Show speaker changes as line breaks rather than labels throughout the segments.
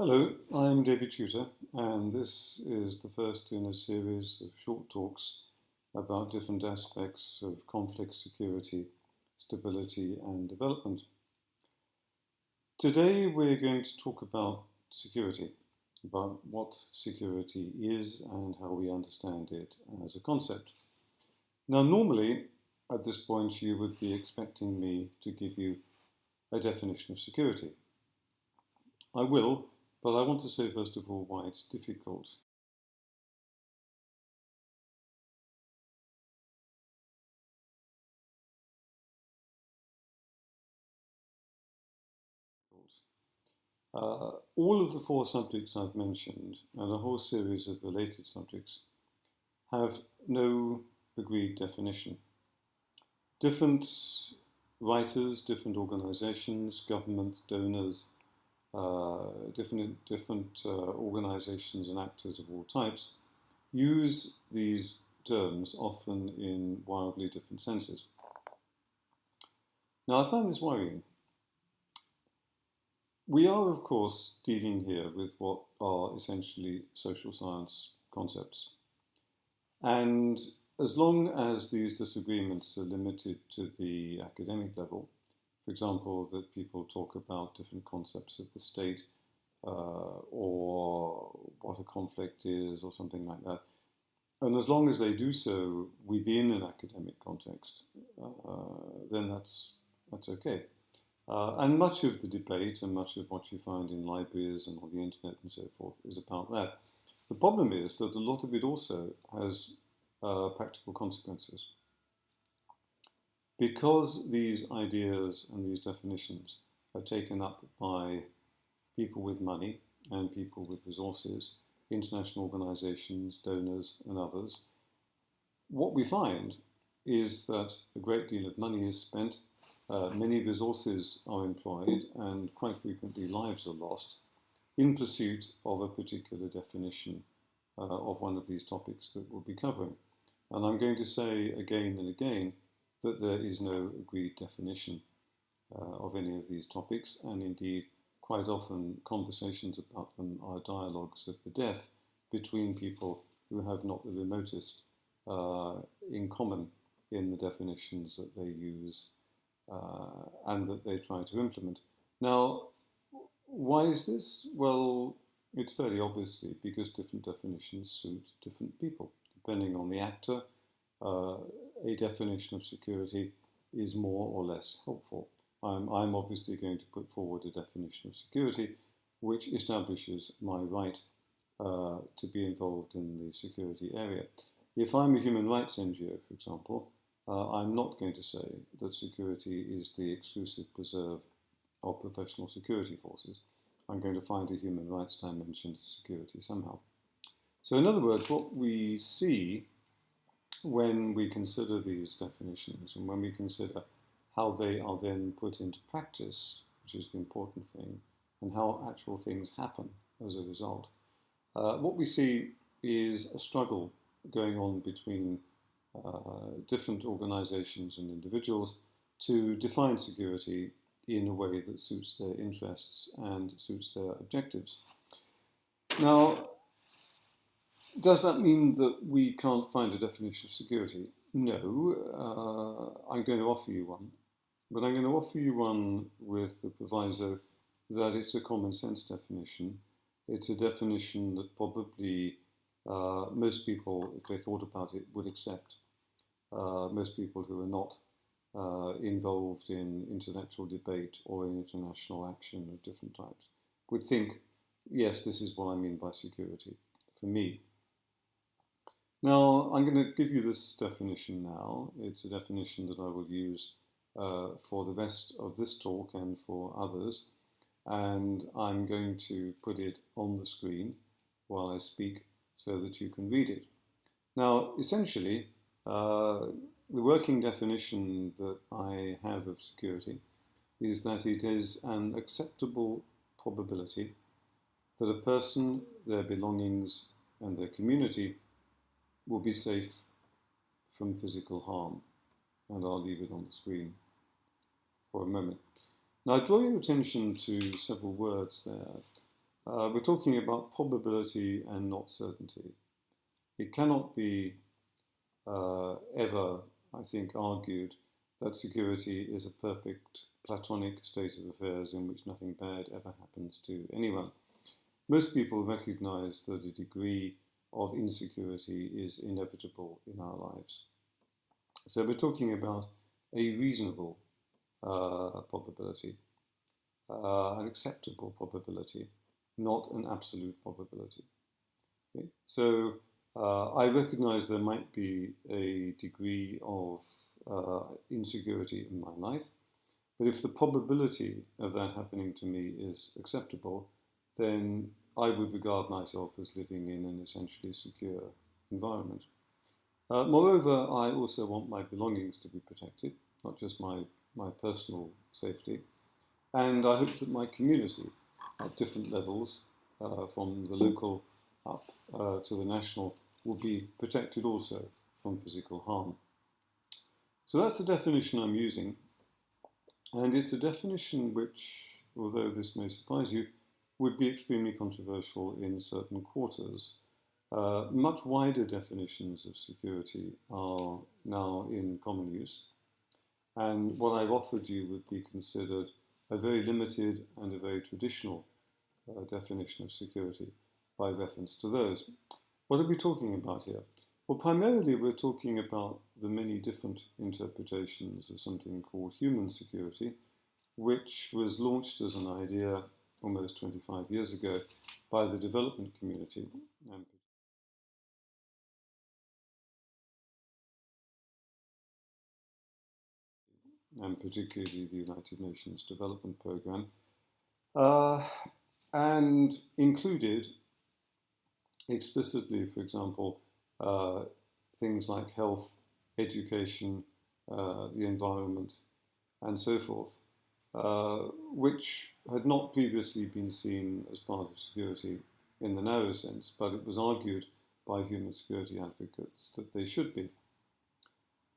Hello, I'm David Tutor, and this is the first in a series of short talks about different aspects of conflict, security, stability, and development. Today we're going to talk about security, about what security is and how we understand it as a concept. Now, normally at this point you would be expecting me to give you a definition of security. I will, but I want to say first of all why it's difficult. All of the four subjects I've mentioned and a whole series of related subjects have no agreed definition. Different writers, different organizations, governments, donors, different organizations and actors of all types use these terms often in wildly different senses. Now, I find this worrying. We are, of course, dealing here with what are essentially social science concepts. And as long as these disagreements are limited to the academic level, for example, that people talk about different concepts of the state or what a conflict is or something like that, and as long as they do so within an academic context, then that's okay. And much of the debate and much of what you find in libraries and on the internet and so forth is about that. The problem is that a lot of it also has practical consequences. Because these ideas and these definitions are taken up by people with money and people with resources, international organizations, donors, and others, what we find is that a great deal of money is spent, many resources are employed, and quite frequently lives are lost in pursuit of a particular definition of one of these topics that we'll be covering. And I'm going to say again and again that there is no agreed definition of any of these topics, and indeed quite often conversations about them are dialogues of the deaf between people who have not the remotest in common in the definitions that they use and that they try to implement. Now, why is this? Well, it's fairly obviously because different definitions suit different people. Depending on the actor, a definition of security is more or less helpful. I'm obviously going to put forward a definition of security which establishes my right to be involved in the security area. If I'm a human rights NGO, for example, I'm not going to say that security is the exclusive preserve of professional security forces. I'm going to find a human rights dimension to security somehow. So in other words, what we see when we consider these definitions and when we consider how they are then put into practice, which is the important thing, and how actual things happen as a result, what we see is a struggle going on between different organizations and individuals to define security in a way that suits their interests and suits their objectives. Now, does that mean that we can't find a definition of security? No, I'm going to offer you one, but I'm going to offer you one with the proviso that it's a common sense definition. It's a definition that probably most people, if they thought about it, would accept. Most people who are not involved in intellectual debate or in international action of different types would think, yes, this is what I mean by security for me. Now, I'm going to give you this definition now. It's a definition that I will use for the rest of this talk and for others. And I'm going to put it on the screen while I speak so that you can read it. Now, essentially, the working definition that I have of security is that it is an acceptable probability that a person, their belongings, and their community will be safe from physical harm. And I'll leave it on the screen for a moment. Now, I draw your attention to several words there. we're talking about probability and not certainty. It cannot be ever, I think, argued that security is a perfect platonic state of affairs in which nothing bad ever happens to anyone. Most people recognize that a degree of insecurity is inevitable in our lives. So we're talking about a reasonable probability, an acceptable probability, not an absolute probability. Okay? So I recognize there might be a degree of insecurity in my life, but if the probability of that happening to me is acceptable, then I would regard myself as living in an essentially secure environment. Moreover, I also want my belongings to be protected, not just my personal safety. And I hope that my community, at different levels, from the local up to the national, will be protected also from physical harm. So that's the definition I'm using. And it's a definition which, although this may surprise you, would be extremely controversial in certain quarters. Much wider definitions of security are now in common use. And what I've offered you would be considered a very limited and a very traditional definition of security by reference to those. What are we talking about here? Well, primarily we're talking about the many different interpretations of something called human security, which was launched as an idea almost 25 years ago by the development community, and particularly the United Nations Development Programme, and included explicitly, for example, things like health, education, the environment, and so forth, which had not previously been seen as part of security in the narrow sense, but it was argued by human security advocates that they should be.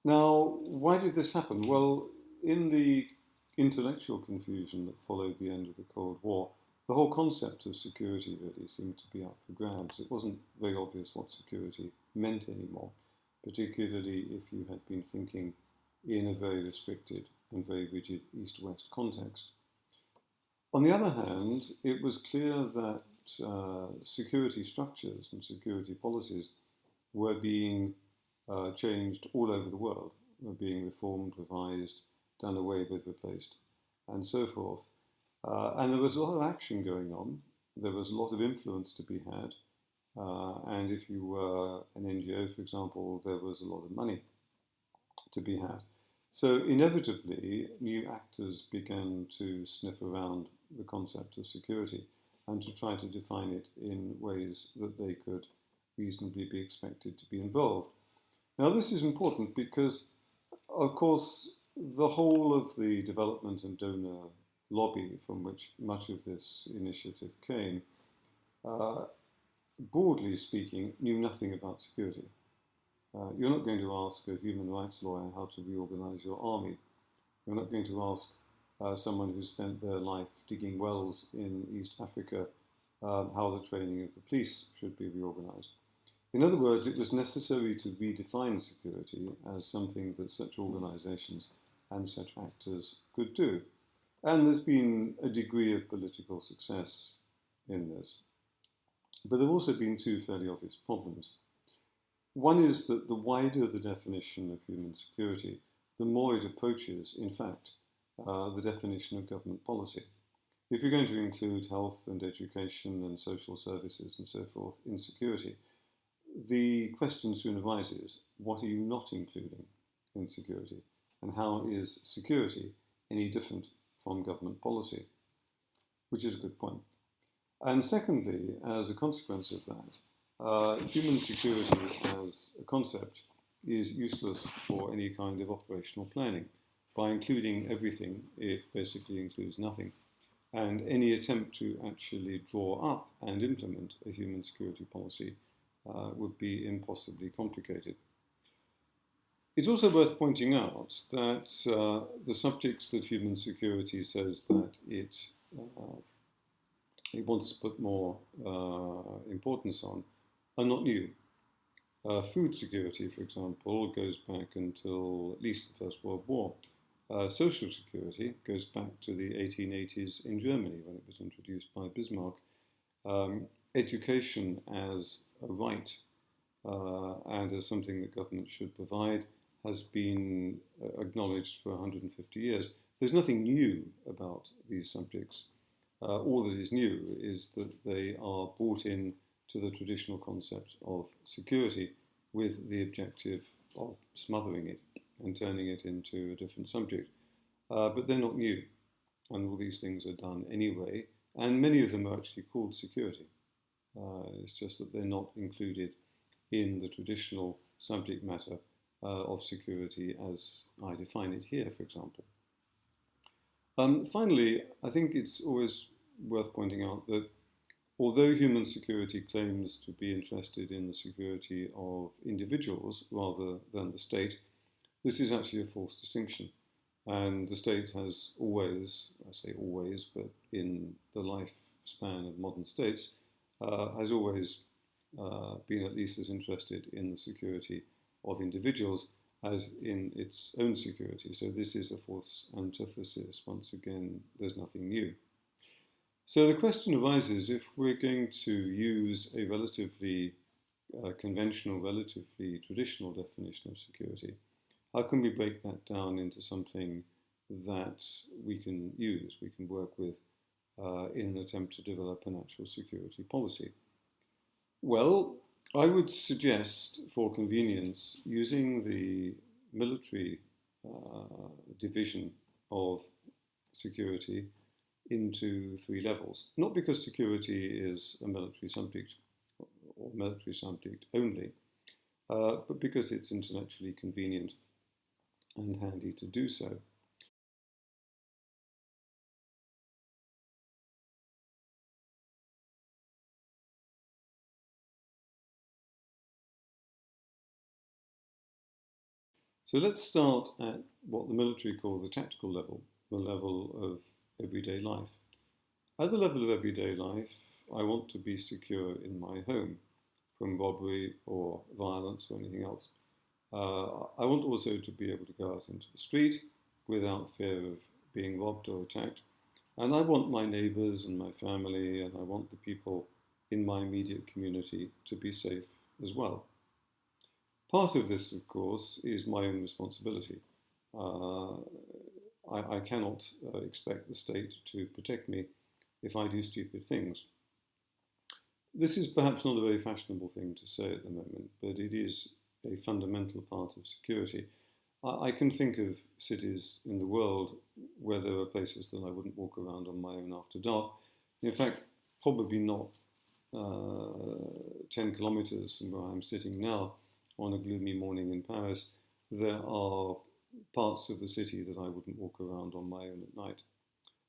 Now, why did this happen? Well, in the intellectual confusion that followed the end of the Cold War, the whole concept of security really seemed to be up for grabs. It wasn't very obvious what security meant anymore, particularly if you had been thinking in a very restricted and very rigid East-West context. On the other hand, it was clear that security structures and security policies were being changed all over the world, were being reformed, revised, done away with, replaced, and so forth. And there was a lot of action going on. There was a lot of influence to be had. And if you were an NGO, for example, there was a lot of money to be had. So inevitably, new actors began to sniff around the concept of security and to try to define it in ways that they could reasonably be expected to be involved. Now, this is important because, of course, the whole of the development and donor lobby from which much of this initiative came, broadly speaking, knew nothing about security. You're not going to ask a human rights lawyer how to reorganize your army. You're not going to ask someone who spent their life digging wells in East Africa how the training of the police should be reorganized. In other words, it was necessary to redefine security as something that such organizations and such actors could do. And there's been a degree of political success in this. But there have also been two fairly obvious problems. One is that the wider the definition of human security, the more it approaches, in fact, the definition of government policy. If you're going to include health and education and social services and so forth in security, the question soon arises, what are you not including in security? And how is security any different from government policy? Which is a good point. And secondly, as a consequence of that, human security as a concept is useless for any kind of operational planning. By including everything, it basically includes nothing. And any attempt to actually draw up and implement a human security policy would be impossibly complicated. It's also worth pointing out that the subjects that human security says that it he wants to put more importance on, are not new. Food security, for example, goes back until at least the First World War. Social security goes back to the 1880s in Germany when it was introduced by Bismarck. Education as a right and as something that government should provide has been acknowledged for 150 years. There's nothing new about these subjects. All that is new is that they are brought in to the traditional concept of security with the objective of smothering it and turning it into a different subject. But they're not new, and all these things are done anyway, and many of them are actually called security. It's just that they're not included in the traditional subject matter of security as I define it here, for example. Finally, I think it's always worth pointing out that although human security claims to be interested in the security of individuals rather than the state, this is actually a false distinction. And the state has always, I say always, but in the lifespan of modern states, has always been at least as interested in the security of individuals as in its own security. So this is a false antithesis. Once again, there's nothing new. So the question arises, if we're going to use a relatively conventional, relatively traditional definition of security, how can we break that down into something that we can use, we can work with in an attempt to develop an actual security policy? Well, I would suggest, for convenience, using the military division of security into 3 levels. Not because security is a military subject or military subject only, but because it's intellectually convenient and handy to do so. So let's start at what the military call the tactical level, the level of everyday life. At the level of everyday life, I want to be secure in my home from robbery or violence or anything else. I want also to be able to go out into the street without fear of being robbed or attacked. And I want my neighbours and my family, and I want the people in my immediate community to be safe as well. Part of this, of course, is my own responsibility. I cannot expect the state to protect me if I do stupid things. This is perhaps not a very fashionable thing to say at the moment, but it is a fundamental part of security. I can think of cities in the world where there are places that I wouldn't walk around on my own after dark. In fact, probably not 10 kilometers from where I'm sitting now on a gloomy morning in Paris, there are parts of the city that I wouldn't walk around on my own at night.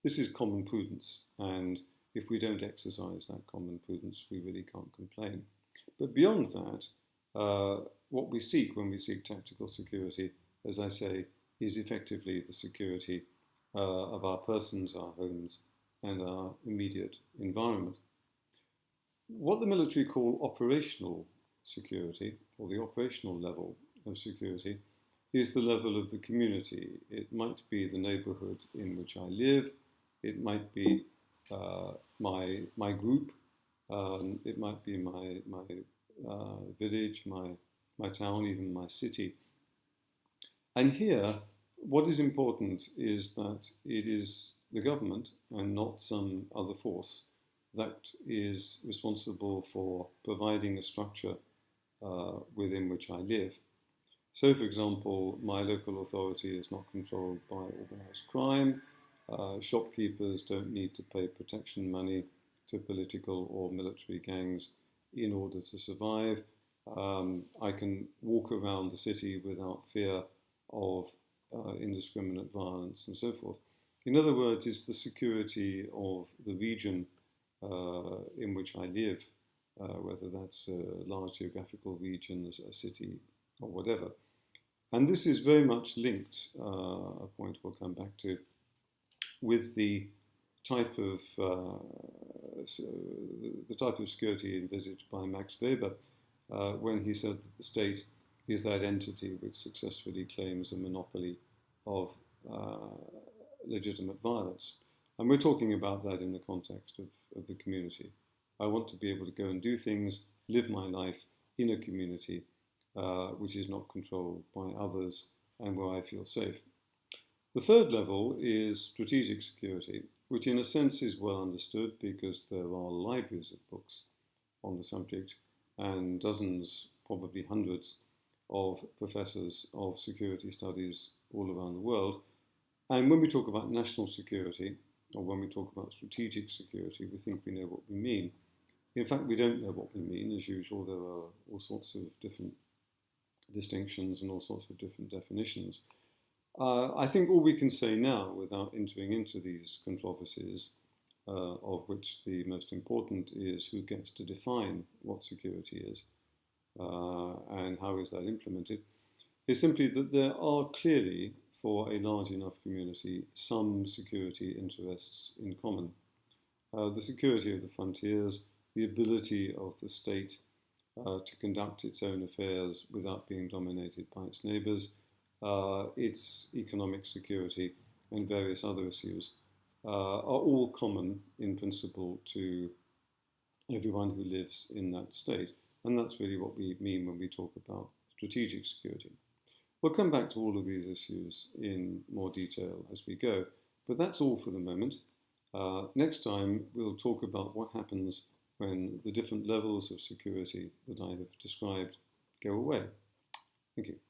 This is common prudence, and if we don't exercise that common prudence, we really can't complain. But beyond that, what we seek when we seek tactical security, as I say, is effectively the security of our persons, our homes, and our immediate environment. What the military call operational security, or the operational level of security, is the level of the community. It might be the neighborhood in which I live. It might be my group. It might be my village, my town, even my city. And here, what is important is that it is the government and not some other force that is responsible for providing a structure within which I live. So, for example, my local authority is not controlled by organised crime. Shopkeepers don't need to pay protection money to political or military gangs in order to survive. I can walk around the city without fear of indiscriminate violence and so forth. In other words, it's the security of the region in which I live, whether that's a large geographical region, a city, or whatever. And this is very much linked, a point we'll come back to, with the type of security envisaged by Max Weber when he said that the state is that entity which successfully claims a monopoly of legitimate violence. And we're talking about that in the context of the community. I want to be able to go and do things, live my life in a community which is not controlled by others and where I feel safe. The third level is strategic security, which in a sense is well understood because there are libraries of books on the subject and dozens, probably hundreds, of professors of security studies all around the world. And when we talk about national security, or when we talk about strategic security, we think we know what we mean. In fact, we don't know what we mean. As usual, there are all sorts of different distinctions and all sorts of different definitions. I think all we can say now, without entering into these controversies, of which the most important is who gets to define what security is and how is that implemented, is simply that there are clearly, for a large enough community, some security interests in common. The security of the frontiers, the ability of the state to conduct its own affairs without being dominated by its neighbours, its economic security and various other issues are all common in principle to everyone who lives in that state. And that's really what we mean when we talk about strategic security. We'll come back to all of these issues in more detail as we go, but that's all for the moment. Next time, we'll talk about what happens when the different levels of security that I have described go away. Thank you.